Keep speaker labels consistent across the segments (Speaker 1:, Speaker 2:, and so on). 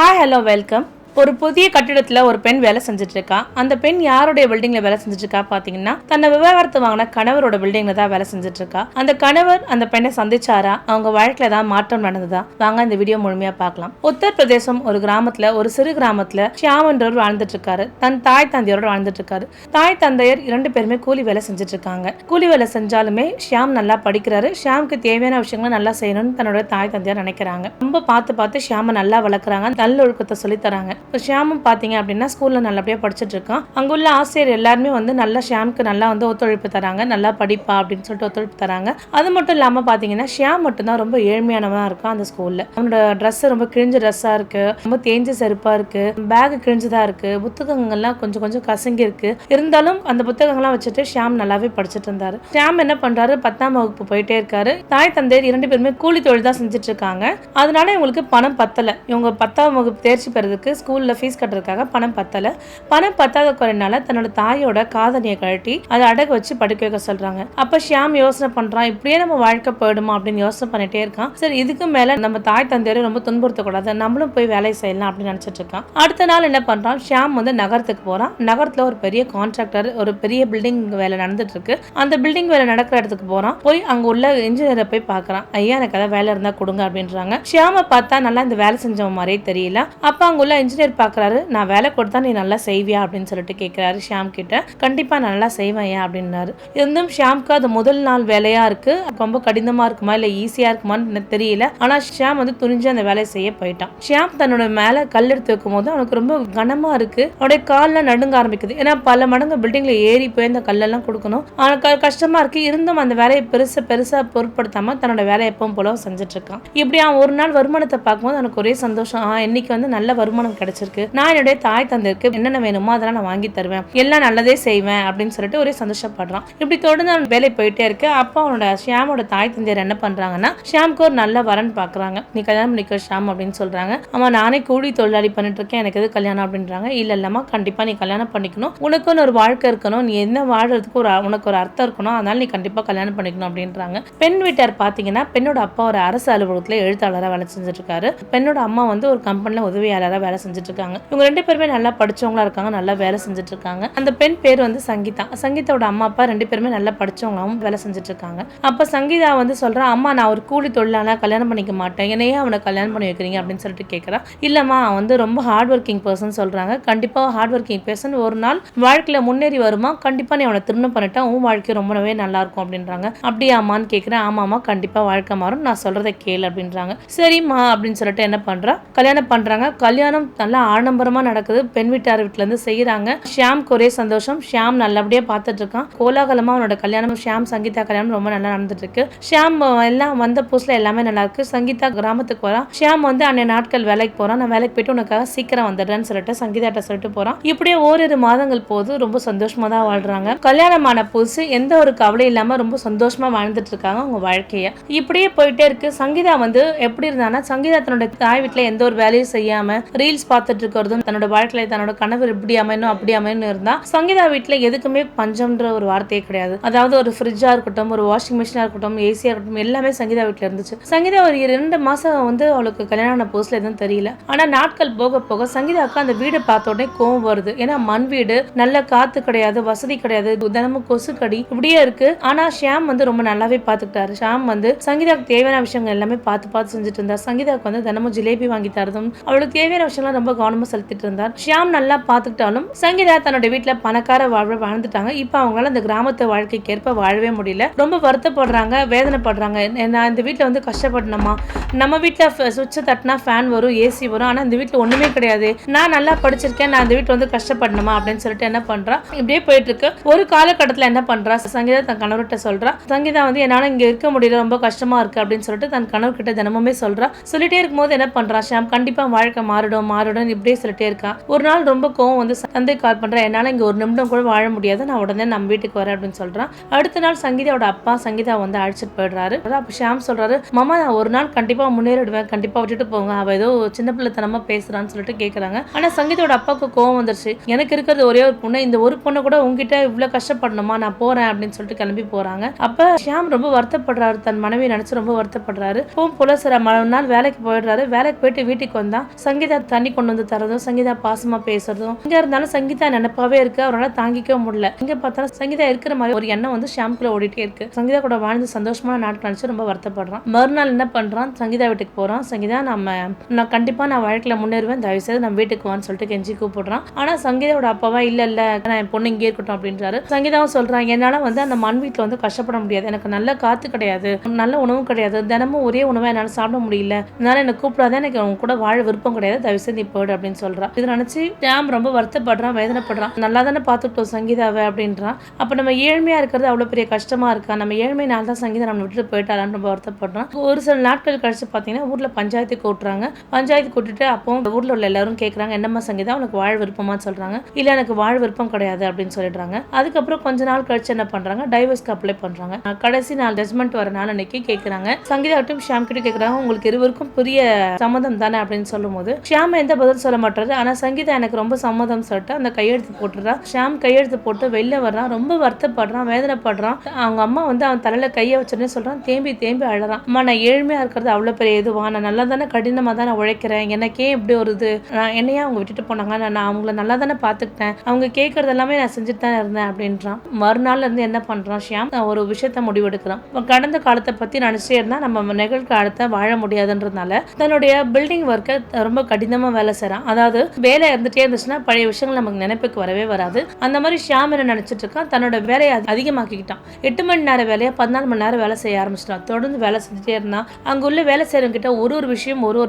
Speaker 1: Hi hello welcome. ஒரு புதிய கட்டிடத்துல ஒரு பெண் வேலை செஞ்சுட்டு இருக்கா. அந்த பெண் யாருடைய பில்டிங்ல வேலை செஞ்சுட்டு இருக்கா பாத்தீங்கன்னா, தன்னை விவாகரத்து வாங்கின கணவரோட பில்டிங்ல தான் வேலை செஞ்சுட்டு இருக்கா. அந்த கணவர் அந்த பெண்ணை சந்திச்சாரா, அவங்க வாழ்க்கையில ஏதாவது மாற்றம் நடந்ததா, வாங்க இந்த வீடியோ முழுமையா பார்க்கலாம். உத்தரப்பிரதேசம் ஒரு கிராமத்துல, ஒரு சிறு கிராமத்துல ஷியாம் என்றவர் வாழ்ந்துட்டு இருக்காரு. தன் தாய் தந்தையரோட வாழ்ந்துட்டு இருக்காரு. தாய் தந்தையர் 2 பேருமே கூலி வேலை செஞ்சுட்டு இருக்காங்க. கூலி வேலை செஞ்சாலுமே ஷியாம் நல்லா படிக்கிறாரு. ஷியாமுக்கு தேவையான விஷயங்களை நல்லா செய்யணும்னு தன்னோட தாய் தந்தையர் நினைக்கிறாங்க. ரொம்ப பார்த்து ஷியாம நல்லா வளர்க்குறாங்க, நல்லொழுக்கத்தை சொல்லி தராங்க. இப்போ ஷியாமும் பார்த்தீங்க அப்படின்னா ஸ்கூலில் நல்லபடியாக படிச்சுட்டு இருக்கான். அங்கே உள்ள ஆசிரியர் எல்லாருமே வந்து நல்லா ஷியாமுக்கு நல்லா வந்து ஒத்துழைப்பு தராங்க, நல்லா படிப்பா அப்படின்னு சொல்லிட்டு ஒத்துழைப்பு தராங்க. அது மட்டும் இல்லாமல் பார்த்தீங்கன்னா ஷியாம் மட்டும்தான் ரொம்ப ஏழ்மையானவன் இருக்கான் அந்த ஸ்கூலில். அவனோட ட்ரெஸ் ரொம்ப கிழிஞ்ச ட்ரெஸ்ஸாக இருக்கு, ரொம்ப தேஞ்ச செருப்பாக இருக்கு, பேக் கிழிஞ்சதா இருக்கு, புத்தகங்கள்லாம் கொஞ்சம் கசங்கி இருக்கு. இருந்தாலும் அந்த புத்தகங்கள்லாம் வச்சுட்டு ஷியாம் நல்லாவே படிச்சுட்டு இருந்தாரு. ஷியாம் என்ன பண்றாரு, 10ஆம் வகுப்பு போயிட்டே இருக்காரு. தாய் தந்தையர் 2 பேருமே கூலி தொழில் தான் செஞ்சுட்டு இருக்காங்க. அதனால இவங்களுக்கு பணம் பத்தல. இவங்க 10ஆம் வகுப்பு தேர்ச்சி பெறதுக்கு ஸ்கூல்ல ஃபீஸ் கட்டுறதுக்காக பணம் பத்தல. பணம் பத்தாத குறைனால தன்னோட தாயோட காதணியை கழட்டி அதை அடகு வச்சு படிக்க வைக்க சொல்றாங்க. அப்ப ஷியாம் யோசனை பண்றான், இப்படியே நம்ம வாழ்க்கை போயிடுமா அப்படின்னு யோசனை பண்ணிட்டே இருக்கான். சரி, இதுக்கு மேல நம்ம தாய் தந்தையரை ரொம்ப துன்புறுத்தக்கூடாது, நம்மளும் போய் வேலை செய்யலாம் அப்படின்னு நினைச்சிட்டு இருக்கான். அடுத்த நாள் என்ன பண்றான், ஷியாம் வந்து நகரத்துக்கு போறான். நகரத்துல ஒரு பெரிய கான்ட்ராக்டர், ஒரு பெரிய பில்டிங் வேலை நடந்துட்டு இருக்கு. அந்த பில்டிங் வேலை நடக்கிற இடத்துக்கு போறான். போய் அங்க உள்ள இன்ஜினியரை போய் பாக்குறான். ஐயா, எனக்கு ஏதாவது வேலை இருந்தா கொடுங்க அப்படின்றாங்க. ஷியாம பார்த்தா நல்லா இந்த வேலை செஞ்சவன் மாதிரியே தெரியல. அப்ப அங்க உள்ள இன்ஜினியர் பாக்குறாரு, நான் வேலை கொடுத்தா நீ நல்லா செய்வியா அப்படின்னு சொல்லிட்டு கேட்கிறாரு ஷியாம் கிட்ட. கண்டிப்பா நல்லா செய்வேன் அப்படின்னாரு. இருந்தும் ஷியாம்க்கு அது முதல் நாள் வேலையா இருக்கு, ரொம்ப கடினமா இருக்குமா இல்ல ஈஸியா இருக்குமான்னு தெரியல. ஆனா ஷியாம் வந்து துணிஞ்சு அந்த வேலையை செய்ய போயிட்டான். ஷியாம் தன்னோட மேல கல் எடுத்து வைக்கும் போது அவனுக்கு ரொம்ப கனமா இருக்கு. அவனுடைய கால்லாம் நடுங்க ஆரம்பிக்குது. ஏன்னா பல மடங்கு பில்டிங்ல ஏறி போய் அந்த கல்லெல்லாம் கொடுக்கணும். அவனுக்கு கஷ்டமா இருக்கு. இருந்தும் அந்த வேலையை பெருசா பொருட்படுத்தாம தன்னோட வேலை எப்பவும் போல செஞ்சுட்டு இருக்கான். இப்படி அவன் ஒரு நாள் வருமானத்தை பார்க்கும்போது அவனுக்கு ஒரே சந்தோஷம். இன்னைக்கு வந்து நல்ல வருமானம் கிடைச்சிருக்கு, நான் என்னுடைய தாய் தந்தைக்கு என்னென்ன வேணுமோ அதெல்லாம் நான் வாங்கி தருவேன், எல்லாம் நல்லதே செய்வேன் அப்படின்னு சொல்லிட்டு ஒரே சந்தோஷப்படுறான். இப்படி தொடர்ந்து அவன் வேலை போயிட்டே இருக்கு. அப்போ அவனோட ஷியாமோட தாய் தந்தையர் என்ன பண்றாங்கன்னா, ஷியாமுக்கு ஒரு நல்ல வரன் பாக்குறாங்க. நீ கல்யாணம் பண்ணிக்கோ ஷியாம் அப்படின்னு சொல்றாங்க. ஆமா, நானே கூலி தொழிலாளி பண்ணிட்டு இருக்கேன், எனக்கு எது கல்யாணம் அப்படின்றாங்க. இல்லம்மா, கண்டிப்பா நீ கல்யாணம் பண்ணிக்கணும், உனக்குன்னு ஒரு வாழ்க்கை இருக்கணும், நீ என்ன வாழ்றதுக்கு உனக்கு ஒரு அர்த்தம் இருக்கணும், அதனால நீ கண்டிப்பா கல்யாணம் பண்ணிக்கணும் அப்படின்றாங்க. பெண் வீட்டார் பாத்தீங்கன்னா, பெண்ணோட அப்பா ஒரு அரசு அலுவலகத்துல எழுத்தாளராக வேலை செஞ்சுட்டு இருக்காரு. பெண்ணோட அம்மா வந்து ஒரு கம்பெனில உதவியாளராக வேலை செஞ்சுட்டு இருக்காங்க. இவங்க 2 பேருமே நல்லா படிச்சவங்களா இருக்காங்க, நல்லா வேலை செஞ்சுட்டு இருக்காங்க. அந்த பெண் பேர் வந்து சங்கீதா. சங்கீதாவோட அம்மா அப்பா 2 பேருமே நல்லா படிச்சவங்களாவும் வேலை செஞ்சுட்டு இருக்காங்க. அப்ப சங்கீதா வந்து சொல்றா, அம்மா நான் ஒரு கூலி தொழிலாளா கல்யாணம் பண்ணிக்க மாட்டேன், என்னையே அவனை கல்யாணம் பண்ணி வைக்கிறீங்க அப்படின்னு சொல்லிட்டு கேட்கறா. இல்லம்மா, அவன் வந்து ரொம்ப ஹார்ட் ஒர்க்கிங் பர்சன் சொல்றாங்க. கண்டிப்பா ஹார்ட் ஒர்க்கிங் பர்சன் ஒரு நாள் வாழ்க்கையில முன்னேறி வருமா, கண்டிப்பா நீ அவனை திருமணம் பண்ணிட்டா உன் வாழ்க்கை ரொம்பவே நல்லா இருக்கும் அப்படின்றாங்க. அப்படியாமான்னு கேட்கிறேன். ஆமாமா, கண்டிப்பா வாழ்க்கை மாறும், நான் சொல்றதை கேளு அப்படின்றாங்க. சரிம்மா அப்படின்னு சொல்லிட்டு என்ன பண்றா, கல்யாணம் பண்றாங்க. கல்யாணம் நல்லா ஆடம்பரமா நடக்குது. பெண் வீட்டார் வீட்டுல இருந்து செய்யறாங்க. ஷியாம்க்கு ஒரே சந்தோஷம். ஷியாம் நல்லபடியா பார்த்துட்டு இருக்கான். கோலாகலமா அவனோட கல்யாணம், ஷியாம் சங்கீதா கல்யாணம் ரொம்ப நல்லா நடந்துட்டு இருக்கு. ஷியாம் எல்லாம் வந்த புதுசுல எல்லாமே நல்லா இருக்கு. சங்கீதா கிராமத்துக்கு போறான். ஷியாம் வந்து அன்னைய நாட்கள் வேலைக்கு போறான். நான் வேலைக்கு போயிட்டு உனக்காக சீக்கிரம் வந்துடுறேன்னு சொல்லிட்டு சங்கீதாட்ட சொல்லிட்டு போறான். இப்படியே ஓரிரு மாதங்கள் போது ரொம்ப சந்தோஷமா தான் வாழ்றாங்க. கல்யாணமான புதுசு எந்த ஒரு கவலை இல்லாம ரொம்ப சந்தோஷமா வாழ்ந்துட்டு இருக்காங்க அவங்க வாழ்க்கைய. இப்படியே போயிட்டே இருக்கு. சங்கீதா வந்து எப்படி இருந்தானா, சங்கீதா தன்னோட தாய் வீட்டுல எந்த ஒரு வேலையும் செய்யாம ரீல்ஸ் பார்த்துட்டு இருக்கிறதும், தன்னோட வாழ்க்கையில தன்னோட கணவர் இப்படி அமையணும் அப்படி அமையணும் இருந்தா. சங்கீதா வீட்டுல எதுக்குமே பஞ்சம்ன்ற ஒரு வார்த்தையே கிடையாது. அதாவது ஒரு ஃப்ரிட்ஜா இருக்கட்டும், ஒரு வாஷிங் மிஷினா இருக்கட்டும், ஏசியா இருக்கட்டும், எல்லாமே சங்கீதா வீட்டுல இருந்துச்சு. சங்கீதா ஒரு 2 மாசம் வந்து அவளுக்கு கல்யாணம் புதுசுல எதுவும் தெரியல. ஆனா நாட்கள் போக போக சங்கீதாவுக்கு அந்த வீடு பார்த்த உடனே கோவம் வருது. ஏன்னா மண் வீடு, நல்ல காத்து கிடையாது, வசதி கிடையாது, தினமும் கொசு கடி இப்படியே இருக்கு. ஆனா ஷியாம் வந்து ரொம்ப நல்லாவே பாத்துக்கிட்டாரு. ஷியாம் வந்து சங்கீதாவுக்கு தேவையான விஷயங்கள் எல்லாமே பார்த்து செஞ்சுட்டு இருந்தார். சங்கீதாவுக்கு வந்து தினமும் ஜிலேபி வாங்கி தரதும், அவளுக்கு தேவையான விஷயம்லாம் ரொம்ப கவனமா செலுத்திட்டு இருந்தார். ஷியாம் நல்லா பாத்துக்கிட்டாலும் சங்கீதா தன்னோட வீட்டுல பணக்கார வாழ்ந்துட்டாங்க. இப்ப அவங்களால அந்த கிராமத்து வாழ்க்கைக்கு ஏற்ப வாழவே முடியல. ரொம்ப வருத்தப்படுறாங்க, வேதனைப்படுறாங்க. நான் இந்த வீட்டுல வந்து கஷ்டப்படணுமா, நம்ம வீட்டுல சுவிட்ச் தட்டினா ஃபேன் வரும், ஏசி வரும், ஆனா இந்த வீட்டுல ஒண்ணுமே கிடையாது, நான் நல்லா படிச்சிருக்கேன், நான் இந்த வீட்டுல வந்து கஷ்டப்படணுமா அப்படின்னு சொல்லிட்டு என்ன பண்றா, இப்படியே போயிட்டு இருக்கு. ஒரு காலகட்டத்துல என்ன பண்றா, சங்கீதா தன் கணவர்கிட்ட சொல்றா. சங்கீதா வந்து என்னால இங்க இருக்க முடியல, ரொம்ப கஷ்டமா இருக்கு அப்படின்னு சொல்லிட்டு தன் கணவர்கிட்ட தினமுமே சொல்றா. சொல்லிட்டே இருக்கும்போது என்ன பண்றா, ஷியாம் கண்டிப்பா வாழ்க்கை மாறிடும் வருடம் இப்படியே சொல்லிட்டே இருக்கா. ஒரு நாள் ரொம்ப கோவம் வந்து சந்தை கால் பண்றேன், என்னால இங்க ஒரு நிமிடம் கூட வாழ முடியாது, நான் உடனே நம்ம வீட்டுக்கு வரேன் அப்படின்னு சொல்றான். அடுத்த நாள் சங்கீதாவோட அப்பா சங்கீதா வந்து அழைச்சிட்டு போயிடுறாரு. அப்ப ஷியாம் சொல்றாரு, மாமா நான் ஒரு நாள் கண்டிப்பா முன்னேறிடுவேன், கண்டிப்பா விட்டுட்டு போங்க, அவ ஏதோ சின்ன பிள்ளைத்தனமா பேசுறான்னு சொல்லிட்டு கேக்குறாங்க. ஆனா சங்கீதாவோட அப்பாவுக்கு கோவம் வந்துருச்சு. எனக்கு இருக்கிறது ஒரே ஒரு பொண்ணு, இந்த ஒரு பொண்ணு கூட உங்ககிட்ட இவ்வளவு கஷ்டப்படணுமா, நான் போறேன் அப்படின்னு சொல்லிட்டு கிளம்பி போறாங்க. அப்ப ஷியாம் ரொம்ப வருத்தப்படுறாரு, தன் மனைவி நினைச்சு ரொம்ப வருத்தப்படுறாரு. போல சில நாள் வேலைக்கு போயிடுறாரு. வேலைக்கு போயிட்டு வீட்டுக்கு வந்தா சங்கீதா தண்ணி கொண்டு வந்து தரதும், சங்கீதா பாசமா பேசுறதும், இங்க இருந்தாலும் சங்கீதா நினைப்பாவே இருக்கு. அவரால் தாங்கிக்கவே முடியல. இங்க பார்த்தாலும் சங்கீதா இருக்கிற மாதிரி ஒரு எண்ணம் வந்து ஷியாம்குள்ள ஓடிட்டே இருக்கு. சங்கீதா கூட வாழ்ந்து சந்தோஷமான நாட்கள் நினைச்சு ரொம்ப வருத்தப்படுறான். மறுநாள் என்ன பண்றான், சங்கீதா வீட்டுக்கு போறான். சங்கீதா நான் கண்டிப்பா நான் வாழ்க்கையில முன்னேறுவேன், தயவு செய்து நம்ம வீட்டுக்கு வான்னு சொல்லிட்டு கெஞ்சி கூப்பிடுறான். ஆனா சங்கீதாவோட அப்பாவா இல்ல நான் என் பொண்ணு இங்கே இருக்கட்டும் அப்படின்றாரு. சங்கீதாவும் சொல்றான், என்னால வந்து அந்த மண் வீட்டுல வந்து கஷ்டப்பட முடியாது, எனக்கு நல்ல காத்து கிடையாது, நல்ல உணவும் கிடையாது, தினமும் ஒரே உணவை என்னால சாப்பிட முடியல, அதனால எனக்கு கூப்பிடாத, எனக்கு அவங்க கூட வாழ விருப்பம் கிடையாது, தயவு செய்து நீ போயிடு அப்படின்னு சொல்றான். இது நினைச்சு ஷியாம் ரொம்ப வருத்தப்படுறான், வேதனைப்படுறான். நல்லா தானே பார்த்துட்டோம் சங்கீதாவை அப்படின்றான். அப்ப நம்ம ஏழ்மையா இருக்கிறது அவ்வளவு பெரிய கஷ்டமா இருக்கா, நம்ம ஏழ்மையினால தான் சங்கீதா நம்ம விட்டுட்டு போயிட்டாலான்னு ரொம்ப வருத்தப்படுறான். ஒரு சில நாட்கள் கழிச்சு பாத்தீங்கன்னா ஊர்ல பஞ்சாயத்து கூட்டுறாங்க. பஞ்சாயத்து கூட்டிட்டு அப்போ ஊர்ல உள்ள எல்லாரும் கேட்கறாங்க, என்னம்மா சங்கீதா உனக்கு வாழ விருப்பமான்னு சொல்றாங்க. இல்ல எனக்கு வாழ விருப்பம் கிடையாது அப்படின்னு சொல்லிடுறாங்க. அதுக்கப்புறம் கொஞ்ச நாள் கழிச்சு என்ன பண்றாங்க, டைவர்ஸ்க்கு அப்ளை பண்றாங்க. கடைசி நாள் ஜட்மெண்ட் வர நாள் அன்னைக்கு கேட்கறாங்க. சங்கீதா கிட்ட ஷியாம் கிட்ட கேட்கறாங்க, உங்களுக்கு இருவருக்கும் பெரிய சம்மதம் தானே அப்படின்னு சொல்லும் போது ஷியாம் எந்த பதில் சொல்ல மாட்டாரு. ஆனா சங்கீதா எனக்கு ரொம்ப சம்மதம் சொல்லிட்டு அந்த கையெழுத்து போட்டுறா. ஷியாம் கையெழுத்து போட்டு வெளில வர்றான். ரொம்ப வருத்தப்படுறான், வேதனைப்படுறான். அவங்க அம்மா வந்து அவன் தலையில கையை வச்சுன்னு சொல்றான். தேம்பி தேம்பி அழறான். அம்மா நான் ஏழ்மையா இருக்கிறது அவ்வளவு பெரிய இதுவா, நான் நல்லா தானே கடினமா தானே உழைக்கிறேன், எனக்கே இப்படி ஒரு இது, நான் என்னையா அவங்க விட்டுட்டு போனாங்க, நான் அவங்கள நல்லா தானே பாத்துக்கிட்டேன், அவங்க கேட்கறது எல்லாமே நான் செஞ்சுட்டு தானே இருந்தேன் அப்படின்றான். மறுநாள்ல இருந்து என்ன பண்றான் ஷியாம், ஒரு விஷயத்த முடிவெடுக்கிறான். கடந்த காலத்தை பத்தி நினைச்சே இருந்தா நம்ம நிகழ்காலத்தை வாழ முடியாதுன்றதுனால தன்னுடைய பில்டிங் ஒர்க்கை ரொம்ப கடினமா வேலை செய்யறான். அதாவது வேலை இருந்துட்டே இருந்துச்சுன்னா பழைய விஷயங்கள் நமக்கு நினைப்புக்கு வரவே வராது. அந்த மாதிரி ஷியாம் என்ன நினைச்சிட்டு இருக்கான், தன்னோட வேலையை அதிகமாக்கிக்கிட்டான். 8 மணி நேரம் வேலையை 14 மணி நேரம் வேலை செய்ய ஆரம்பிச்சிட்டான். தொடர்ந்து வேலை செஞ்சுட்டே இருந்தான். அங்க உள்ள வேலை செய்யறவங்க கிட்ட ஒரு விஷயம் ஒரு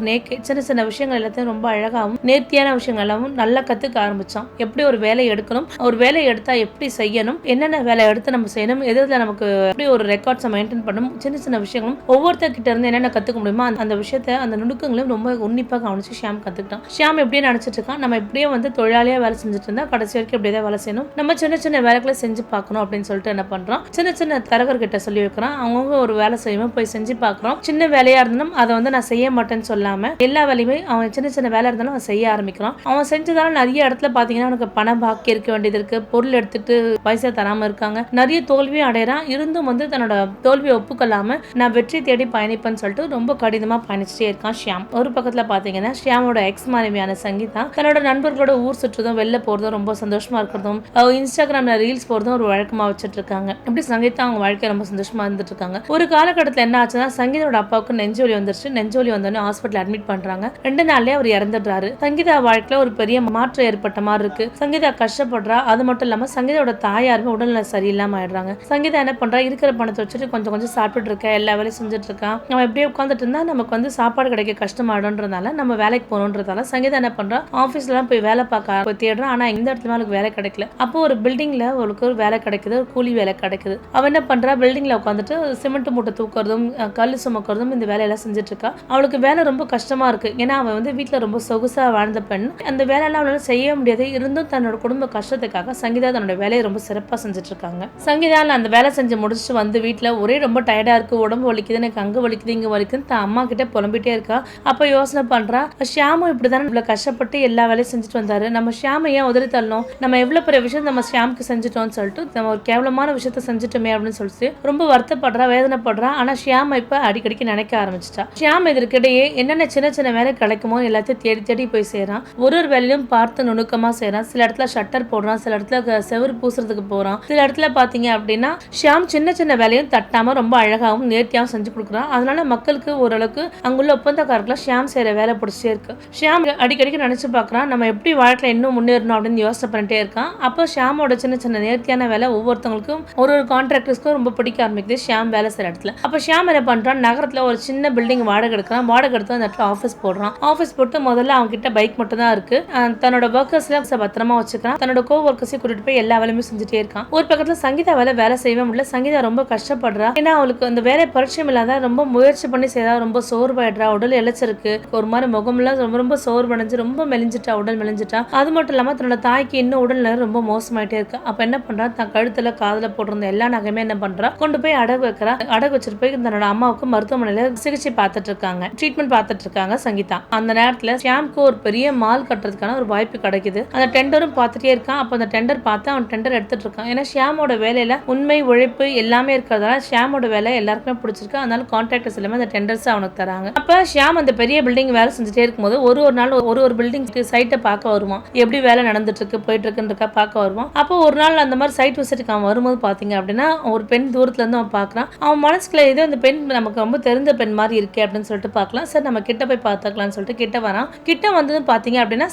Speaker 1: சின்ன சின்ன விஷயங்கள் எல்லாத்தையும் ரொம்ப அழகாகவும் நேர்த்தியான விஷயங்கள் எல்லாமும் நல்லா கத்துக்க ஆரம்பிச்சான். எப்படி ஒரு வேலை எடுக்கணும், ஒரு வேலை எடுத்தா எப்படி செய்யணும், என்னென்ன வேலை எடுத்து நம்ம செய்யணும், எதுல நமக்கு எப்படி ஒரு ரெக்கார்ட்ஸை மெயின்டைன் பண்ணணும், சின்ன சின்ன விஷயங்களும் ஒவ்வொருத்தர் கிட்ட இருந்து என்னென்ன கத்துக்க முடியுமோ அந்த விஷயத்தை அந்த நுணுக்கங்களையும் ரொம்ப உன்னிப்பாக கவனிச்சு ஷியாம் கத்துக்கிட்டான். ஷியாம் எப்படியே நினைச்சிட்டு இருக்கான், நம்ம இப்படியே வந்து தொழிலாளியா வேலை செஞ்சுட்டு இருந்தா கடைசி வரைக்கும் இப்படியே தான் வேலை செய்யணும், நம்ம சின்ன சின்ன வேலைகளை செஞ்சு பார்க்கணும் அப்படின்னு சொல்லிட்டு என்ன பண்றான், சின்ன சின்ன தரகர்கிட்ட சொல்லி வைக்கிறான். அவங்க ஒரு வேலை செய்யணும், போய் செஞ்சு பார்க்கறோம். சின்ன வேலையா இருந்தாலும் அதை வந்து நான் செய்ய மாட்டேன்னு சொல்லாம எல்லா வேலையுமே அவன் சின்ன சின்ன வேலை இருந்தாலும் அவன் செய்ய ஆரம்பிக்கிறான். அவன் செஞ்சதால நிறைய இடத்துல பாத்தீங்கன்னா அவனுக்கு பணம் பாக்கி இருக்க வேண்டியது இருக்கு, பொருள் எடுத்துட்டு பைசா தராம இருக்காங்க, நிறைய தோல்வியும் அடையறான். இருந்தும் வந்து தன்னோட தோல்வியை ஒப்புக்கொள்ளாம நான் வெற்றி தேடி பயணிப்பேன்னு சொல்லிட்டு ரொம்ப கடினமா பயணிச்சுட்டே இருக்கான் ஷியாம். ஒரு பக்கத்துல பாத்தீங்கன்னா ஷியாமோட எக்ஸ் மனைவியான சங்கீதா தன்னோட நண்பர்களோட ஊர் சுற்றுறதும் வெளில போறதும் ரொம்ப சந்தோஷமா இருக்கிறதும் இன்ஸ்டாகிராம்ல ரீல்ஸ் போறதும் ஒரு வழக்கமா வச்சுட்டு இருக்காங்க. இப்படி சங்கீதா அவங்க வாழ்க்கை ரொம்ப சந்தோஷமா இருந்துட்டு இருக்காங்க. ஒரு காலகட்டத்தில் என்ன ஆச்சுன்னா சங்கீதோட அப்பாவுக்கு நெஞ்சோலி வந்துருச்சு. நெஞ்சோலி வந்தோடனே ஹாஸ்பிட்டல் அட்மிட் பண்றாங்க. 2 நாள்லயே அவர் இறந்துடுறாரு. சங்கீதா வாழ்க்கையில ஒரு பெரிய மாற்றம் ஏற்பட்ட மாதிரி இருக்கு. சங்கீதா கஷ்டப்படுறா. அது மட்டும் இல்லாம சங்கீதாவோட தாயாருமே உடல்நல சரியில்லாம ஆயிடுறாங்க. சங்கீதா என்ன பண்றா, இருக்கிற பணத்தை வச்சுட்டு கொஞ்சம் கொஞ்சம் சாப்பிட்டு இருக்கா, எல்லா வேலையும் செஞ்சுட்டு இருக்கான். நம்ம எப்படியே உட்காந்துட்டு இருந்தா நமக்கு வந்து சாப்பாடு கிடைக்க கஷ்டமாயிடும்ன்றதால நம்ம வேலைக்கு போகணுன்றதால சங்கீதா என்ன பண்றா, ஆபீஸ்ல எல்லாம் போய் வேலை பார்க்க போய் தேடுறா. ஆனா இந்த இடத்துல அவளுக்கு வேலை கிடைக்கல. அப்போ ஒரு பில்டிங்ல அவளுக்கு ஒரு வேலை கிடைக்குது, ஒரு கூலி வேலை கிடைக்குது. அவ என்ன பண்றா, பில்டிங்ல உட்காந்துட்டு சிமெண்ட் மூட்டை தூக்குறதும் கல் சுமக்கிறதும் இந்த வேலையெல்லாம் செஞ்சுட்டு இருக்கா. அவளுக்கு வேலை ரொம்ப கஷ்டமா இருக்கு. ஏன்னா அவன் வந்து வீட்டுல ரொம்ப சொகுசா வாழ்ந்த பெண். அந்த வேலையெல்லாம் அவளால செய்ய முடியாது. இருந்தும் தன்னோட குடும்ப கஷ்டத்துக்காக சங்கீதா தன்னோட வேலையை ரொம்ப சிறப்பா செஞ்சுட்டு இருக்காங்க. சங்கீதால அந்த வேலை செஞ்சு முடிச்சுட்டு வந்து வீட்டுல ஒரே ரொம்ப டயர்டா இருக்கு, உடம்பு வலிக்குது, எனக்கு அங்க வலிக்குது இங்க வலிக்குன்னு தான் அம்மா கிட்ட புலம்பிட்டே இருக்கா. அப்ப யோசனை பண்றா, ஷியாமும் இப்படிதானே இவ்வளவு கஷ்டப்பட்டு எல்லா வேலையும் செஞ்சுட்டு வந்தாரு, நம்ம ஷியாமை ஏன் உதறி தள்ளணும், நம்ம எவ்வளவு பெரிய விஷயம் நம்ம ஷியாமுக்கு செஞ்சுட்டோம்னு சொல்லிட்டு நம்ம ஒரு கேவலமான விஷயத்த செஞ்சுட்டோமே அப்படின்னு சொல்லிட்டு ரொம்ப வருத்தப்படுறா, வேதனைப்படுறா. ஆனா ஷியாம் இப்ப அடிக்கடிக்கு நினைக்க ஆரம்பிச்சிட்டா. ஷியாம் இதற்கிடையே என்னென்ன சின்ன சின்ன வேலை கிடைக்குமோ எல்லாத்தையும் தேடி தேடி போய் செய்யறான். ஒரு வேலையும் பார்த்து நுணுக்கமா செய்யறான். சில இடத்துல ஷட்டர் போடுறான், சில இடத்துல செவுரு பூசுறதுக்கு போறான், சில இடத்துல பாத்தீங்க அப்படின்னா ஷியாம் சின்ன சின்ன வேலையும் தட்டாம ரொம்ப அழகாவும் நேர்த்தியாவும் செஞ்சு கொடுக்குறான். அதனால மக்களுக்கு ஓரளவுக்கு அங்குள்ள ஒப்பந்தக்காரர்கள் ஷியாம் செய்யற வேலை பிடிச்சே இருக்கு. ஷியாம் அடிக்கடிக்கு நினைச்சு பாக்குறான், நம்ம எப்படி வாழ்க்கையில இன்னும் முன்னேறணும் அப்படின்னு யோசனை பண்ணிட்டே இருக்கான். அப்போ ஷியாமோட சின்ன சின்ன நேர்த்தியான வேலை ஒவ்வொருத்தவங்களுக்கும் ஒரு கான்ட்ராக்டர்ஸ்க்கும் ரொம்ப பிடிக்க ஆரம்பிக்குது ஷியாம் வேலை செய்யற இடத்துல. அப்ப ஷியாம் என்ன பண்றான், நகரத்துல ஒரு சின்ன பில்டிங் வாடகை எடுக்கிறான். வாடகை எடுத்து அந்த இடத்துல ஆஃபீஸ் போடுறான். ஆஃபீஸ் போட்டு முதல்ல அவங்க கிட்ட பைக் மட்டும் தான் இருக்கு. தன்னோட ஒர்க்கர்ஸ்ல பத்திரமா வச்சுக்கிறான். தன்னோட கோ ஒர்க்கர்ஸையும் கூட்டிட்டு போய் எல்லா வேலையுமே செஞ்சுட்டே இருக்கான். ஒரு பக்கத்துல சங்கீதா வேலை செய்யவே முடியல. சங்கீதா ரொம்ப கஷ்டப்படுறா. ஏன்னா அவளுக்கு அந்த வேலை பரிச்சயம் இல்லாத ரொம்ப முயற்சி பண்ணி செய்யறா, ரொம்ப சோர்வாயிடுறா, உடல் இழைச்சிருக்கு, ஒரு மாதிரி முகம்லாம் ரொம்ப ரொம்ப சோர்வடைஞ்சு ரொம்ப மெலிஞ்சிட்டா, உடல் மெலிஞ்சிட்டா. அது மட்டும் இல்லாம தன்னோட தாய்க்கு இன்னும் உடல்நிலை ரொம்ப மோசமாயிட்டே இருக்கு. அப்ப என்ன பண்றா, தன் கழுத்துல காதுல போட்டிருந்த எல்லா நகையுமே என்ன பண்றா, கொண்டு போய் அடகு வைக்கிறா. அடகு வச்சுட்டு போய் தன்னோட அம்மாவுக்கு மருத்துவமனையில சிகிச்சை பார்த்துட்டு இருக்காங்க, ட்ரீட்மெண்ட் பார்த்துட்டு இருக்காங்க சங்கீதா. அந்த நேரத்துல ஷியாம்க்கு ஒரு பெரிய மால் கட்டுறதுக்கான ஒரு வாய்ப்பு கிடைக்குது. அந்த டெண்டரும் பார்த்துட்டே இருக்கான். அப்ப அந்த டெண்டர் பார்த்து அவன் டெண்டர் எடுத்துட்டு இருக்கான். ஏன்னா ஷியாமோட வேலையில உண்மை, உழைப்பு எல்லாமே இருக்கிறதால ஷியாமோட வேலை எல்லாருக்குமே பிடிச்சிருக்கு. அதனால கான்ட்ராக்டர்ஸ் எல்லாமே அந்த டெண்டர்ஸ் அவனுக்கு தராங்க. அப்ப ஷியாம் அந்த பெரிய பில்டிங் வேலை செஞ்சுட்டே இருக்கும்போது ஒரு நாள் ஒரு பில்டிங் சைட்டை பார்க்க வருவான். எப்படி வேலை நடந்துட்டு இருக்கு, போயிட்டு இருக்குன்றக்கா பார்க்க வருவான். அப்போ ஒரு நாள் அந்த மாதிரி சைட் விசிட்டுக்கு அவன் வரும்போது பாத்தீங்க அப்படின்னா ஒரு பெண் தூரத்துல இருந்து அவன் பார்க்கறான். அவன் மனசுக்குள்ள ஏதோ இந்த பெண் நமக்கு ரொம்ப தெரிந்த பெண் மாதிரி இருக்கே அப்படின்னு சொல்லிட்டு பார்க்கலாம். சரி நம்ம கிட்ட போய் பார்த்துக்கலாம்னு சொல்லிட்டு கிட்ட வரான். கிட்ட வந்தது பாத்தீங்க அப்படின்னா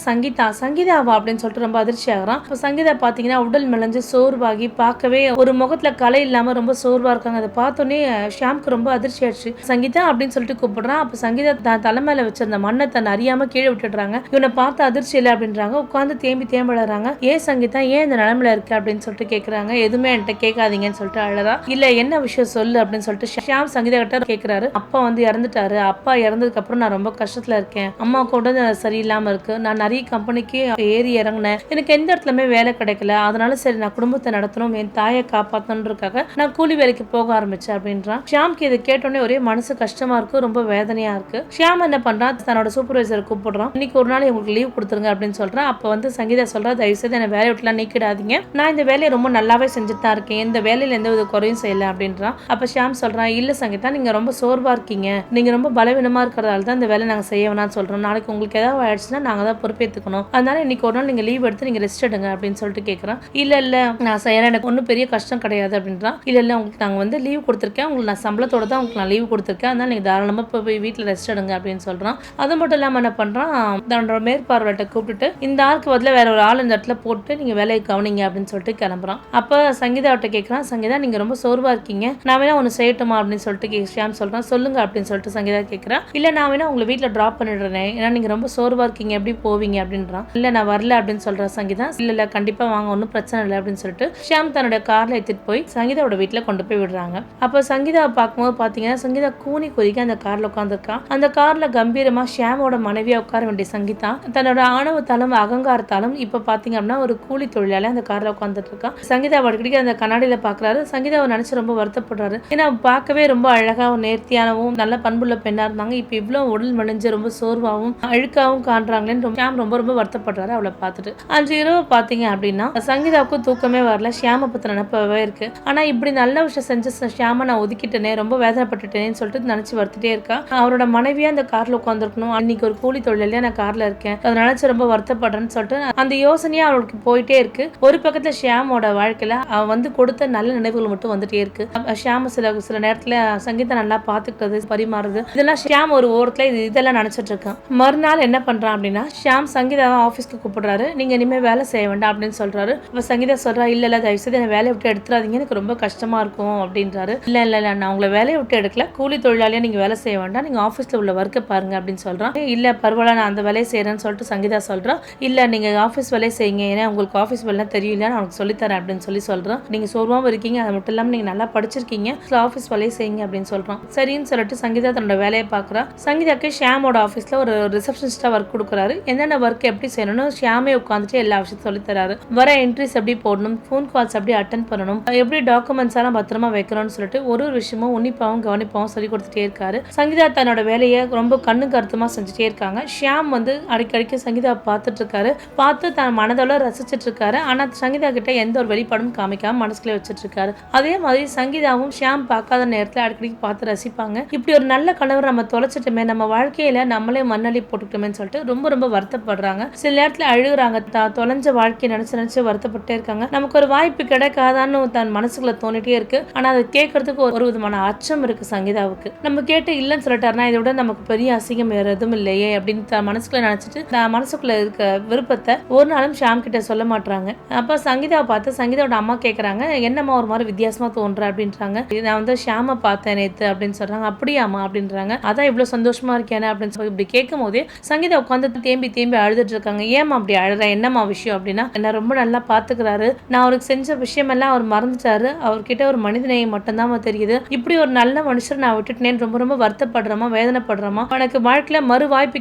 Speaker 1: சங்கீதாவா அப்படின்னு சொல்லிட்டு ரொம்ப அதிர்ச்சி ஆகிறான். சங்கீதா பாத்தீங்கன்னா உடல் மெலிஞ்சு சோர்வாகி பார்க்கவே ஒரு முகத்துல கலை இல்லாம ரொம்ப சோர்வா இருக்காங்க. அதை பார்த்தோன்னே ஷியாம்க்கு ரொம்ப அதிர்ச்சி ஆயிடுச்சு. சங்கீதா அப்படின்னு சொல்லிட்டு கூப்பிடுறான். அப்ப சங்கீதா தான் தலைமையில வச்சிருந்த மண்ணை தன் அறியாம கீழே விட்டுடுறாங்க. இவனை பார்த்து அதிர்ச்சி இல்லை அப்படின்றாங்க. உட்காந்து தேம்பி அழறாங்க. ஏன் சங்கீதா ஏன் இந்த நிலைமையில இருக்கு அப்படின்னு சொல்லிட்டு கேட்கறாங்க. எதுவுமே என்கிட்ட கேட்காதீங்கன்னு சொல்லிட்டு அழறா. இல்ல என்ன விஷயம் சொல்லு அப்படின்னு சொல்லிட்டு ஷியாம் சங்கீதா கிட்ட கேட்கிறாரு. அப்பா வந்து இறந்துட்டாரு. அப்பா இறந்ததுக்கு அப்புறம் நான் ரொம்ப கஷ்டத்துல இருக்கேன். அம்மா கூட சரியில்லாம இருக்கு. நான் நிறைய கம்பெனிக்கு ஏறி இறங்கினேன். எனக்கு எந்த இடத்துலயுமே வேலை கிடைக்கல. அதனால சரி நான் குடும்பத்தை நடத்தணும், என் தாயை காப்பாற்றணுன்றதுக்காக நான் கூலி வேலைக்கு போக ஆரம்பிச்சேன் அப்படின்றான். ஷியாம்க்கு இதை கேட்டோன்னே ஒரே மனசு கஷ்டமா இருக்கு, ரொம்ப வேதனையா இருக்கு. ஷியாம் என்ன பண்றான், தன்னோட சூப்பர்வைசரை கூப்பிடுறான். இன்னைக்கு ஒரு நாள் உங்களுக்கு லீவ் கொடுத்துருங்க அப்படின்னு சொல்றான். அப்ப வந்து சங்கீதா சொல்றா, தயவு செய்து என்ன வேலையை விட்டுலாம் நீக்கிடாதீங்க. நான் இந்த வேலையை ரொம்ப நல்லாவே செஞ்சுட்டு தான் இருக்கேன். இந்த வேலையில எந்த வித குறையும் செய்யல அப்படின்றான். அப்ப ஷியாம் சொல்றான், இல்ல சங்கீதா நீங்க ரொம்ப சோர்வா இருக்கீங்க, நீங்க ரொம்ப பலவீனமா இருக்கிறதால தான் இந்த வேலை நாங்க செய்ய வேணாம்னு சொல்றோம். நாளைக்கு உங்களுக்கு ஏதாவது ஆயிடுச்சுன்னா நாங்க தான் பொறுப்பேற்றுக்கணும். அதனால இன்னைக்கு ஒரு நாள் நீங்க லீவ் எடுத்து நீங்க ரெஸ்ட் எடுங்க அப்படின்னு சொல்லிட்டு கேட்கறான். இல்ல நான் செய்யறேன், எனக்கு ஒன்றும் பெரிய கஷ்டம் கிடையாது அப்படின்றான். இல்ல உங்களுக்கு நாங்க வந்து லீவ் கொடுத்துருக்கேன், உங்களுக்கு நான் சம்பளத்தோட தான் உங்களுக்கு நான் லீவ் கொடுத்துருக்கேன். அதனால நீங்க தாராளமா போய் வீட்டுல ரெஸ்ட் எடுங்க அப்படின்னு சொல்றான். அது மட்டும் இல்லாம என்ன பண்றான், தன்னோட மேற்பார்வையிட்ட கூப்பிட்டுட்டு இந்த ஆளுக்கு பதிலா வேற ஒரு ஆள் இந்த இடத்துல போட்டு நீங்க வேலையை கவனிங்க அப்படின்னு சொல்லிட்டு கிளம்புறான். அப்ப சங்கீதாவிட்ட கேட்கறான், சங்கீதா நீங்க ரொம்ப சோர்வா இருக்கீங்க, நான் வேணா ஒன்னு செய்யட்டுமா அப்படின்னு சொல்லிட்டு ஷியாம் சொல்றான். சொல்லுங்க அப்படின்னு சொல்லிட்டு சங்கீதா கேட்கறான். இல்ல நான் வேணா உங்களை வீட்டுல டிராப் பண்ணிடுறேன், ஏன்னா நீங்க ரொம்ப சோர்வா இருக்கீங்க, எப்படி போவீங்க அப்படின்றான். இல்ல நான் வரல அப்படின்னு சொல்ற சங்கீதா. இல்ல கண்டிப்பா வாங்க, ஒன்னும் பிரச்சனை இல்லை அப்படின்னு சொல்லிட்டு ஷியாம் தன்னோட கார்ல எடுத்துட்டு போய் சங்கீதாவோட வீட்டுல கொண்டு போய் விடுறாங்க. அப்ப சங்கீதாவை பார்க்கும்போது பாத்தீங்கன்னா சங்கீதா கூனி குறுக்கி அந்த கார்ல உட்காந்துருக்கான். அந்த கார்ல கம்பீரமா ஷியாமோட மனைவியா உட்கார வேண்டிய சங்கீதா தன்னோட ஆணவத்தாலும் அகங்காரத்தாலும் இப்ப பாத்தீங்க அப்படின்னா ஒரு கூலி தொழிலாளி அந்த கார்ல உட்காந்துட்டு இருக்கான். சங்கீதா அடிக்கடி அந்த கண்ணாடியில பாக்குறாரு. சங்கீதாவை நினைச்சு ரொம்ப வருத்தப்படுறாரு. ஏன்னா பார்க்கவே ரொம்ப அழகாவும் நேர்த்தியானவும் நல்ல பண்புள்ள பெண்ணா இருந்தாங்க. இப்ப இவ்வளவு உடல் மணிஞ்சு ரொம்ப சோர்வாகவும் அழுக்காவும் காண்றாங்களேன்னு ஷியாம் ரொம்ப வருத்தப்படுறாரு அவளை பார்த்துட்டு. அன்று இரவு பாத்தீங்க அப்படின்னா சங்கீதாவுக்கு தூக்கமே வரல. ஷியாம பத்தின நினைப்பவே இருக்கு. ஆனா இப்படி நல்ல விஷயம் செஞ்ச ஷியாம நான் ஒதுக்கிட்டேனே, ரொம்ப வேதனைப்பட்டுட்டேன்னு சொல்லிட்டு நினைச்சு வருத்திட்டே இருக்கா. அவரோட மனைவியா அந்த கார்ல உட்காந்துருக்கணும், அன்னைக்கு ஒரு கூலி தொழிலாளியா நான் கார்ல இருக்கேன், அதை நினைச்சு ரொம்ப வருத்தப்படுறேன்னு சொல்லிட்டு அந்த யோசனையா அவளுக்கு போயிட்டே இருக்கு. ஒரு பக்கத்துல ஷியாமோட வாழ்க்கையில அவ வந்து கொடுத்த நல்ல நினைவுகள் மட்டும் வந்துட்டே இருக்கு. ஷியாம சில நேரத்துல சங்கீதா நல்லா பாத்துக்கிறது, பரிமாறுறது, இதெல்லாம் ஷியாம் ஒரு ஓரத்துல இதெல்லாம் நினைச்சிட்டு இருக்கான். மறுநாள் என்ன பண்றான் அப்படின்னா ஷியாம் சங்கீதாவை ஆபீஸ்க்கு கூப்பிடுறாரு. நீங்க இனிமே வேலை செய்ய வேண்டாம் அப்படின்னு சொல்றாரு. அப்ப சங்கீதா சொல்றா, இல்ல தயவு செய்து என்ன வேலையை விட்டு எடுத்துறாதீங்க, எனக்கு ரொம்ப கஷ்டமா இருக்கும் அப்படின்றாரு. இல்ல நான் உங்களை வேலையை விட்டு எடுக்கல, கூலி தொழிலாளியா நீங்க வேலை செய்ய வேண்டாம், நீங்க ஆபீஸ்ல உள்ள ஒர்க்கை பாருங்க அப்படின்னு சொல்றான். இல்ல பரவாயில்ல நான் அந்த வேலையை செய்யறேன்னு சொல்லிட்டு சங்கீதா சொல்றா. இல்ல நீங்க ஆபீஸ் வேலையை செய்யுங்க, ஏன்னா உங்களுக்கு ஆபீஸ் வேலை தெரியல, நான் உனக்கு சொல்லித்தரேன் அப்படின்னு சொல்றான். நீங்க சோர்வாம இருக்கீங்க, அது மட்டும் இல்லாம நீங்க நல்லா படிச்சிருக்கீங்க, ஆபீஸ் வேலையை செய்யுங்க அப்படின்னு சொல்றான். சரின்னு சொல்லிட்டு சங்கீதா தன்னோட வேலையை பாக்குறா. சங்கீதாக்கு ஷியாமோட ஆபீஸ்ல ஒரு ரிசப்ஷனிஸ்டா ஒர்க் கொடுக்குறாரு. என்னென்ன ஒர்க் எப்படி செய்யணும்னு ஷியாமே உட்காந்துட்டு எல்லா விஷயத்தையும் சொல்லி தராரு. வர என்ட்ரிஸ் எப்படி போடணும், போன் கால்ஸ் எப்படி அட்டென்ட் பண்ணணும், எப்படி டாக்குமெண்ட்ஸ் எல்லாம் பத்திரமா வைக்கணும்னு சொல்லிட்டு ஒரு விஷயமும் உன்னிப்பாவும் கவனிப்பாவும் சொல்லி கொடுத்துட்டே இருக்காரு. சங்கீதா தன்னோட வேலையை ரொம்ப கண்ணு கருத்துமா செஞ்சுட்டே இருக்காங்க. ஷியாம் வந்து அடிக்கடிக்கு சங்கீதா பார்த்துட்டு இருக்காரு. பார்த்து தன் மனதோட ரசிச்சிட்டு இருக்காரு. ஆனா சங்கீதா கிட்ட எந்த ஒரு வெளிப்பாடும் காமிக்காம மனசுக்குள்ளே வச்சிட்டு இருக்காரு. அதே மாதிரி சங்கீதாவும் ஷியாம் பார்க்காத நேரத்துல அடிக்கடி பார்த்து ரசிப்பாங்க. இப்படி ஒரு நல்ல கணவர் நம்ம தொலைச்சிட்டுமே, நம்ம வாழ்க்கையில நம்மளே மண்ணள்ளி போட்டுக்கிட்டோமேன்னு சொல்லிட்டு ரொம்ப வருத்தப்படுறாங்க. சில நேரத்துல அழுகுறாங்க. தொலைஞ்ச வாழ்க்கையை நினைச்சு வருத்தப்பட்டே இருக்காங்க. நமக்கு ஒரு வாய்ப்பு கிடைக்காதான்னு தன் மனசுக்குள்ள தோணிட்டே இருக்கு. ஆனா அதை கேட்கறதுக்கு ஒரு விதமான அச்சம் இருக்கு சங்கீதாவுக்கு. நம்ம கேட்டு இல்லைன்னு சொல்லிட்டாருன்னா இதை விட நமக்கு பெரிய அசிங்கம் வேற எதுவும் இல்லையே அப்படின்னு தன் மனசுக்குள்ள நினைச்சிட்டு மனசுக்குள்ள இருக்க விருப்பத்தை ஒரு நாளும் ஷியாம் கிட்ட சொல்ல மாட்டாங்க. அப்ப சங்கீதாவை பார்த்து சங்கீதாவோட அம்மா கேட்கறாங்க, என்னம்மா ஒரு மாதிரி வித்தியாசமா தோன்ற அப்படின்றாங்க. நான் வந்து ஷியாம பார்த்தேன் நேத்து அப்படின்னு சொல்றாங்க. அப்படியாமா அப்படின்றாங்க. அதான் இவ்வளவு சந்தோஷமா இருக்கேன் அப்படின்னு சொல்லி இப்படி கேட்கும் போதே சங்கீதா உட்காந்து தேம்பி அழுதுட்டு இருக்காங்க. ஏமா அப்படி அழுற, என்னம்மா விஷயம் அப்படின்னா, என்ன ரொம்ப நல்லா பாத்துக்கிறாரு, நான் அவருக்கு செஞ்ச விஷயம் எல்லாம் அவர் மறந்துட்டாரு, அவர்கிட்ட ஒரு மனிதநேயம் மட்டும்தான் தெரியுது, இப்படி ஒரு நல்ல மனுஷர் நான் விட்டுட்டேன்னு ரொம்ப வருத்தப்படுறமா வேதனைப்படுறமா, உனக்கு வாழ்க்கையில மறு வாய்ப்பு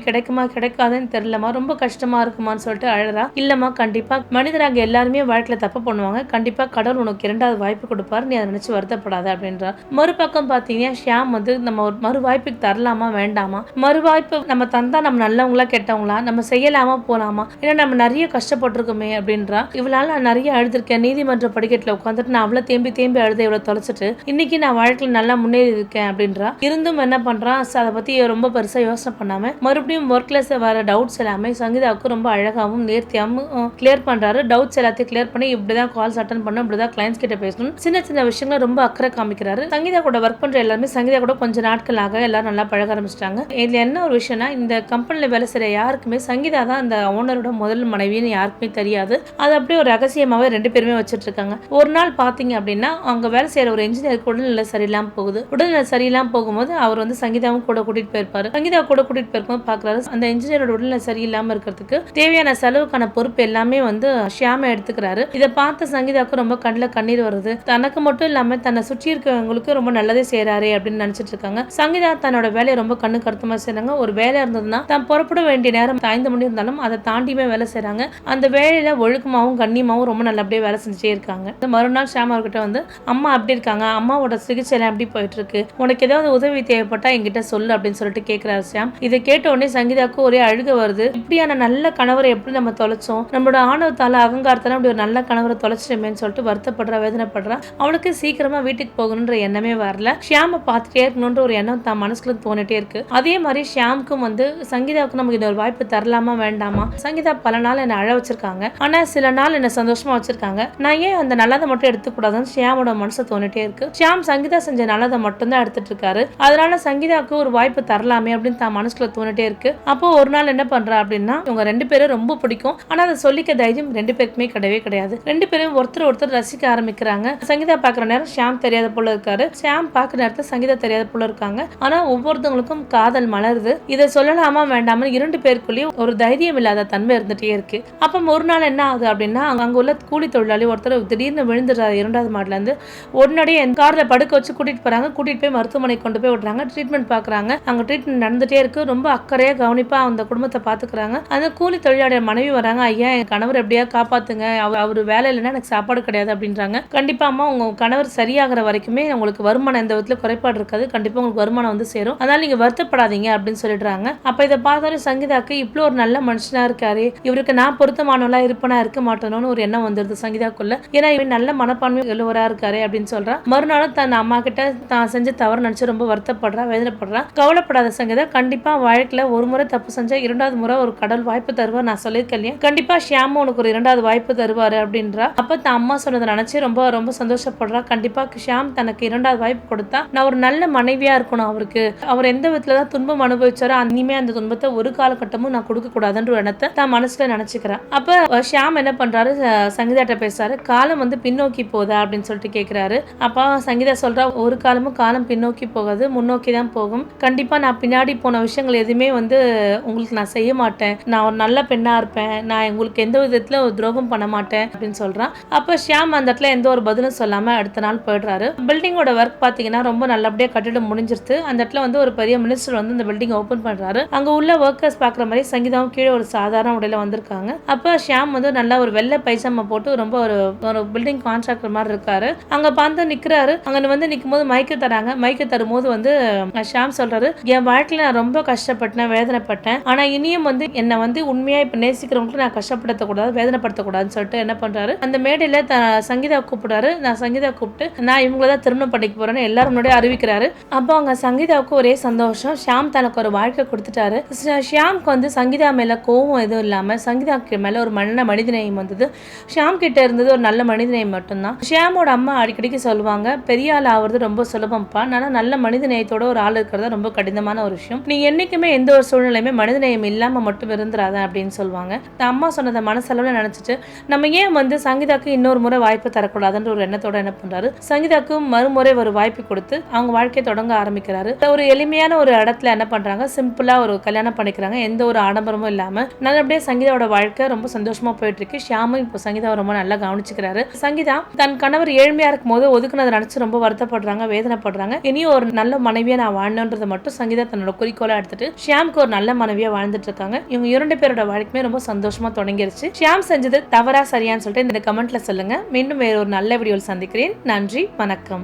Speaker 1: கிடைக்காதுன்னு தெரியலமா, ரொம்ப கஷ்டமா இருக்குமான்னு சொல்லிட்டு அழறா. இல்லம்மா, கண்டிப்பா மனிதராக எல்லாருமே வாழ்க்கையில தப்பு பண்ணுவாங்க, கண்டிப்பா கடவுள் உனக்கு 2வது வாய்ப்பு கொடுப்பாரு, நீ அதை நினைச்சு வருத்தப்படாத அப்படின்றா. மறுபக்கம் பாத்தீங்கன்னா ஷியாம் வந்து நம்ம ஒரு மறு வாய்ப்புக்கு தரலாமா வேண்டாமா, மறு வாய்ப்பு நம்ம தந்தா நம்ம நல்லவங்களா கெட்டவங்களா, நம்ம செய்யலாமா போலாமா, ஏன்னா நம்ம நிறைய கஷ்டப்பட்டிருக்கோமே அப்படின்றா. இவளால நான் நிறைய அழுதுருக்கேன், நீதிமன்ற படிக்கட்டுல உட்காந்துட்டு நான் அவ்வளவு தேம்பி தேம்பி அழுத இவ்வளவு தொலைச்சிட்டு இன்னைக்கு நான் வாழ்க்கையில் நல்லா முன்னேறி இருக்கேன் அப்படின்றா. இருந்தும் என்ன பண்றான், அதை பத்தி ரொம்ப பெருசா யோசனை பண்ணாம மறுபடியும் ஒர்க்ல வர டவுட்ஸ் எல்லாமே சங்கீதாவுக்கு ரொம்ப அழகாவும் நேர்த்தியாகவும் கிளியர் பண்றாரு. டவுட்ஸ் எல்லாத்தையும் கிளியர் பண்ணி இப்படிதான் கால்ஸ் அட்டன் பண்ணணும், இப்படிதான் கிளைண்ட்ஸ் கிட்ட பேசணும், சின்ன சின்ன விஷயங்களை ரொம்ப அக்கறை காமிக்கிறாரு. சங்கீதா கூட ஒர்க் பண்ற எல்லாருமே சங்கீதா கூட கொஞ்ச நாட்களாக எல்லாரும் நல்லா பழக ஆரம்பிச்சிட்டாங்க. இதுல என்ன ஒரு விஷயம்னா, இந்த கம்பெனில வேலை செய்யற யாருக்குமே சங்கீதா தான் அந்த ஓனரோட முதல் மனைவின்னு யாருக்குமே தெரியாது. அது அப்படியே ஒரு ரகசியமாவே 2 பேருமே வச்சிட்டு இருக்காங்க. ஒரு நாள் பாத்தீங்க அப்படின்னா, அங்க வேலை செய்யற ஒரு இன்ஜினியருக்கு உடல்நிலை சரியில்லாம போகுது. உடல்நிலை சரியில்லாம போகும்போது அவர் வந்து சங்கீதாவும் கூட கூட்டிட்டு போயிருப்பாரு. சங்கீதா கூட கூட்டிட்டு போயிருக்கும்போது பாக்குறாரு, அந்த இன்ஜினியரோட உடல்நிலை சரியில்லாம இருக்கிறதுக்கு தேவையான செலவுக்கான பொறுப்பு எல்லாமே வந்து ஷியாம எடுத்துக்கிறாரு. இதை பார்த்த சங்கீதாவுக்கு ரொம்ப கண்ணில் கண்ணீர் வருது. தனக்கு மட்டும் இல்லாம தன்னை சுற்றி இருக்கவங்களுக்கு ரொம்ப நல்லதே செய்யறாரு அப்படின்னு நினைச்சிட்டு இருக்காங்க. சங்கீதா தன்னோட வேலையை ரொம்ப கண்ணு கருத்துமா செய்றாங்க. ஒரு வேலை இருந்ததுன்னா தான் புறப்பட வேண்டிய நேரம் 5 மணி இருந்தாலும் அதை தாண்டியுமே வேலை செய்யறாங்க. அந்த வேலையில ஒழுக்கமாவும் கண்ணியமாவும் ரொம்ப நல்லபடியா வேலை செஞ்சுட்டே இருக்காங்க. மறுநாள் ஷியாம் அவர்கிட்ட வந்து, அம்மா அப்படி இருக்காங்க, அம்மாவோட சிகிச்சை எல்லாம் எப்படி போயிட்டு இருக்கு, உனக்கு ஏதாவது உதவி தேவைப்பட்டா என்கிட்ட சொல்லு அப்படின்னு சொல்லிட்டு கேட்கிறாரு ஷியாம். இதை கேட்ட உடனே சங்கீதாவுக்கு ஒரே அழுக வருது. இப்படியான நல்ல கணவரை எப்படி நம்ம தொலைச்சோம், நம்மளோட ஆணவத்தால அகங்காரத்தால அப்படி ஒரு நல்ல கணவரை தொலைச்சிட்டோமேன்னு சொல்லிட்டு வருத்தப்படுறா, வேதனைப்படுறா. அவளுக்கு சீக்கிரமா வீட்டுக்கு போகணுன்ற எண்ணமே வரல. ஷியாம பார்த்துட்டே இருக்கணும்ன்ற ஒரு எண்ணம் தான் மனசுல தோணிட்டே இருக்கு. அதே மாதிரி ஷியாமுக்கும் வந்து சங்கீதாவுக்கு நமக்கு இன்னொரு வாய்ப்பு தரலாமா வேண்டாமா, சங்கீதா பல நாள் என்ன அழ வச்சிருக்காங்க, ஆனா சில நாள் என்ன சந்தோஷமா வச்சிருக்காங்க, நான் ஏன் அந்த நல்லதை மட்டும் எடுத்துக்கூடாதுன்னு ஷியாமோட மனசு தோணிட்டே இருக்கு. ஷியாம் சங்கீதா செஞ்ச நல்லதை மட்டும் தான் எடுத்துட்டு இருக்காரு, அதனால சங்கீதாவுக்கு ஒரு வாய்ப்பு தரலாமே அப்படின்னு தான் மனசுல தோணிட்டே இருக்கு. அப்போ ஒரு நாள் என்ன பண்றா அப்படின்னா, இவங்க 2 பேரும் ரொம்ப பிடிக்கும், ஆனா அதை சொல்லிக்க தைரியம் 2 பேருக்குமே கிடையவே கிடையாது. 2 பேரும் ஒருத்தர் ரசிக்க ஆரம்பிக்கிறாங்க. சங்கீதா பாக்குற நேரம் ஷியாம் தெரியாத போல இருக்காரு, ஷியாம் பாக்குற நேரத்துல சங்கீதா தெரியாத போல இருக்காங்க. ஆனா ஒவ்வொருத்தவங்களுக்கும் காதல் மலருது. இதை சொல்லலாமா வேண்டாமா 2 பேருக்குள்ளேயும் ஒரு தைரியம் இல்லாத தன்மை இருந்துட்டே இருக்கு. அப்ப ஒரு நாள் என்ன ஆகுது அப்படின்னா, அங்க உள்ள கூலி தொழிலாளி ஒருத்தர் திடீர்னு விழுந்துடுறாரு 2வது மாடில இருந்து. உடனடியே கார்ல படுக்க வச்சு கூட்டிட்டு போறாங்க. கூட்டிட்டு போய் மருத்துவமனைக்கு கொண்டு போய் விடுறாங்க. ட்ரீட்மெண்ட் பாக்குறாங்க. அங்க ட்ரீட்மெண்ட் நடந்துட்டே இருக்கு. ரொம்ப அக்கறையா கவனிப்பா அந்த குடும்பத்தை பாத்துக்கிறாங்க. அந்த கூலி தொழிலாளி மனைவி வராங்க, ஐயா என் கணவர் எப்படியா காப்பாத்துங்க, அவரு வேலை இல்லைன்னா எனக்கு சாப்பாடு கிடையாது அப்படின்றாங்க. கண்டிப்பா அம்மா, உங்க கணவர் சரியாகிற வரைக்குமே உங்களுக்கு வருமானம் எந்த விதத்துல குறைபாடு இருக்காது, கண்டிப்பா உங்களுக்கு வருமானம் வந்து சேரும், அதனால நீங்க வருத்தப்படாதீங்க அப்படின்னு சொல்லிடுறாங்க. அப்ப இதை பார்த்தாலும் சங்கீதாக்கு இவ்வளவு ஒரு நல்ல மனுஷனா இருக்காரு, இவருக்கு நான் பொருத்தமானவளா இருப்பனா இருக்க மாட்டேனோன்னு ஒரு எண்ணம் வந்துருது சங்கீதாக்குள்ள. ஏன்னா இவன் நல்ல மனப்பான்மை உள்ளவரா இருக்காரு அப்படின்னு சொல்றா. மறுநாளும் தன் அம்மா கிட்ட தான் செஞ்ச தவறு நினைச்சு ரொம்ப வருத்தப்படுறா, வேதனைப்படுறா. கவலைப்படாத சங்கீதா, கண்டிப்பா வாழ்க்கையில ஒரு முறை தப்பு செஞ்சா 2வது முறை ஒரு கடவுள் வாய்ப்பு தருவார், நான் சொல்லியிருக்கேன், கண்டிப்பா ஷியாம உனக்கு ஒரு 2வது வாய்ப்பு தருவாரு அப்படின்றா. அப்ப தான் அம்மா சொன்னதை நினைச்சு ரொம்ப ரொம்ப சந்தோஷப்படுறா. கண்டிப்பா ஷியாம் தனக்கு 2வது வாய்ப்பு கொடுத்தா நான் ஒரு நல்ல மனைவியா இருக்கணும் அவருக்கு, அவர் எந்த விதத்துலதான் துன்பம் அனுபவிச்சாரோ இனிமே அந்த துன்பத்தை ஒரு காலகட்டமும் நான் கொடுக்க கூடாதுன்ற எண்ணத்தை தான் மனசுல நினைச்சுக்கிறேன். அப்ப ஷியாம் என்ன பண்றாரு, சங்கீதாட்ட பேசுறாரு, காலம் வந்து பின்னோக்கி போதா அப்படின்னு சொல்லிட்டு கேட்கிறாரு. அப்ப சங்கீதா சொல்றா, ஒரு காலம் பின்னோக்கி போகாது, முன்னோக்கி தான் போகும், கண்டிப்பா நான் பின்னாடி போன விஷயங்கள் எதுவுமே வந்து உங்களுக்கு நான் செய்ய மாட்டேன், நான் ஒரு நல்ல பெண்ணா இருப்பேன், நான் உங்களுக்கு எந்த விதத்துல ஒரு துரோகம் பண்ண மாட்டேன் அப்படின்னு சொல்றான். அப்ப ஷியாம் அந்த இடத்துல எந்த ஒரு பதிலும் சொல்லாம அடுத்த நாள் போயிடுறாரு. பில்டிங்கோட ஒர்க் பாத்தீங்கன்னா ரொம்ப நல்லபடியா கட்டிடம் முடிஞ்சிருச்சு. அந்த இடத்துல வந்து ஒரு பெரிய மினிஸ்டர் வந்து இந்த பில்டிங் ஓபன் பண்றாரு. அங்க உள்ள ஒர்க்கர்ஸ் பாக்குற மாதிரி சங்கீதாவும் கீழே ஒரு சாதாரண உடையில வந்திருக்காங்க. அப்ப ஷியாம் வந்து நல்லா ஒரு வெள்ளை பைஜாமா போட்டு ரொம்ப ஒரு பில்டிங் கான்ட்ராக்டர் மாதிரி இருக்காரு. அங்க பார்த்து நிக்கிறாரு. அங்க வந்து நிக்கும் போது மைக்கு தராங்க. மைக்கு தரும்போது வந்து ஷியாம் சொல்றாரு, என் வாழ்க்கையில நான் ரொம்ப கஷ்டப்பட்டேன், வேதனைப்பட்டேன், ஆனா இனியும் வந்து என்னை வந்து உண்மையா இப்ப நேசிக்கிறவங்களுக்கு நான் கஷ்டப்படுத்தக்கூடாது, வேதனைப்படுத்தக்கூடாதுன்னு சொல்லிட்டு என்ன பண்றாரு, அந்த மேடையில சங்கீதா கூப்பிடுறாரு. நான் சங்கீதா கூப்பிட்டு நான் இவங்களதான் திருமணம் பண்ணிக்க போறேன்னு எல்லாரும் முன்னாடி அறிவிக்கிறாரு. அப்போ அவங்க சங்கீதாவுக்கு ஒரே சந்தோஷம், ஷியாம் தனக்கு ஒரு வாழ்க்கை கொடுத்துட்டாரு. ஷியாம்க்கு வந்து சங்கீதா மேல கோவம் எதுவும் இல்லாம சங்கீதாக்கு மேல ஒரு மனிதநேயம் வந்தது. ஷியாம் கிட்ட இருந்தது ஒரு நல்ல மனிதநேயம் மட்டும்தான். ஷியாமோட அம்மா அடிக்கடிக்கு சொல்லுவாங்க, பெரிய ஆள் ஆகுறது ரொம்ப சுலபம்ப்பா, ஆனா நல்ல மனிதநேயத்தோட ஒரு ஆள் இருக்கிறது ரொம்ப கடினமான ஒரு விஷயம், நீ என்னைக்குமே எந்த ஒரு சூழ்நிலையுமே மனிதநேயம் இல்லாம மட்டும் இருந்துராத அப்படின்னு சொல்லுவாங்க. அம்மா சொன்னதை மனசளவுல நினைச்சிட்டு நம்ம ஏன் வந்து சங்கீதாக்கு இன்னொரு முறை வாய்ப்பு தரக்கூடாதுன்ற ஒரு எண்ணத்தோட என்ன பண்றாரு, சங்கீதாக்கு மறுமுறை ஒரு வாய்ப்பு கொடுத்து அவங்க வாழ்க்கையை தொடங்க ஆரம்பிக்கிறாரு. ஒரு எளிமையான ஒரு இடத்துல என்ன பண்றாங்க, சிம்பிளா ஒரு கல்யாணம் பண்ணிக்கிறாங்க, எந்த ஒரு ஆடம்பரமும் இல்லாம நல்லபடியா சங்கீதாவோட வாழ்க்கை ரொம்ப சந்தோஷமா போயிட்டு இருக்கு. ஷியாமும் இப்போ சங்கீதாவை ரொம்ப நல்லா கவனிச்சுக்கிறாரு. சங்கீதா தன் கணவர் ஏழ்மையா இருக்கும் போது ஒதுக்குனதை நினைச்சு ரொம்ப வருத்தப்படுறாங்க, வேதனைப்படுறாங்க. இனியும் ஒரு நல்ல மனைவியா நான் வாழணுன்றதை மட்டும் சங்கீதா தன்னோட குறிக்கோளா எடுத்துட்டு ஷியாமுக்கு ஒரு நல்ல மனைவியா வாழ்ந்துட்டு இருக்காங்க. இவங்க 2 பேரோட வாழ்க்கையுமே ரொம்ப சந்தோஷமா தொடங்கிருச்சு. ஷியாம் செஞ்சது தவறா சரியான்னு சொல்லிட்டு இந்த கமெண்ட்ல சொல்லுங்க. மீண்டும் வேற ஒரு நல்ல வீடியோவில் சந்திக்கிறேன். நன்றி, வணக்கம்.